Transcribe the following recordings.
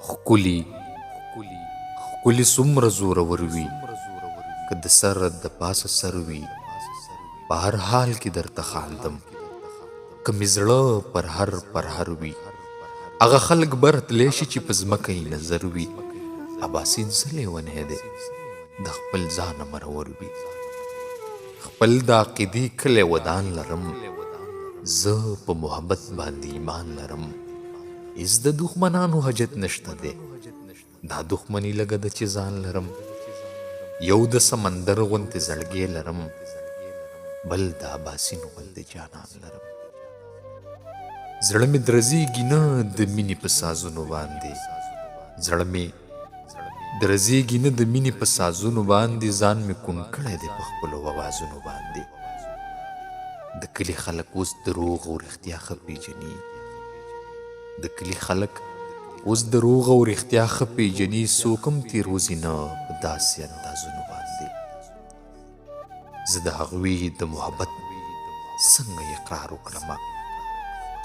ښکلي ښکلي څومره زورور وي، که د سر د پاسه سر وي، په هر حال کې درته خاندم. که مې زړه پر هر وي، هغه خلک به راتلی شي چې په ځمکه یې نظر وي. اباسین څه لیونی دی د خپل ځانه مرور وي. خپل د عقیدې کلی ودان لرم، زه په محبت باندې ایمان لرم. هېڅ د دښمنانو حاجت نشته دی، دا دښمني لږه ده چې ځان لرم. یو د سمندر غوندې زړګی لرم، بل د اباسین غوندې جانان لرم. زړه مې درزېږي نه د مینې په سازونو باندې، زړه مې درزېږي نه د مینې په سازونو باندې، ځان مې کوڼ کړی دی په خپلو اوازونو باندې. د کلي خلک اوس دروغ او رښتیا ښه پېژني، د کلي خلک اوس دروغ او رښتیا ښه پېژني. څوک هم تېروځي نه په داسې اندازونو باندې. زه د هغوی د محبت څنګه اقرار وکړمه،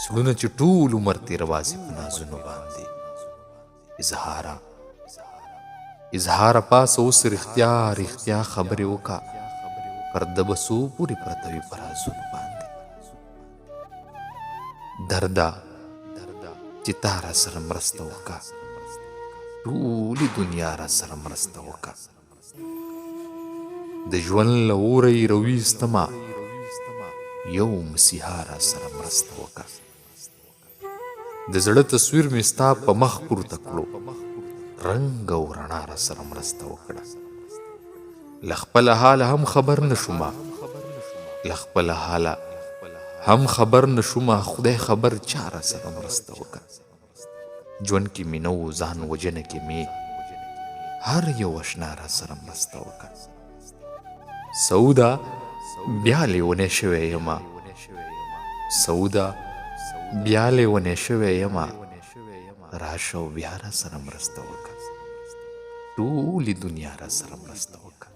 زړونه چې ټول عمر تېروازي په نازونو باندې. اظهاره پاسه اوس رښتیا خبرې وکړه، پرده به څو پورې پرته وي په رازونو باندې. درده چې تا را سره مرسته وکړه، ټولې دنیا را سره مرسته وکړه. د ژوند له اوره یې راویستمه، یو مسیحا را سره مرسته وکړه. د زړه تصویر مې ستا په مخ پورته کړو، رنګ او رڼا را سره مرسته وکړه. له خپله حاله هم خبر نه شومه، له خپله حاله هم خبر نه شومه، خدای خبر چا را سره مرسته وکړه. ژوند کې مې نه و ځان وژنه کې مې هر یو اشنا را سره مرسته وکړه. سعوده بیا لیونی شوی یمه، سعوده بیا لیونی شوی یمه، راشه او بیا را سره مرسته وکړه، ټولې دنیا را سره مرسته وکړه.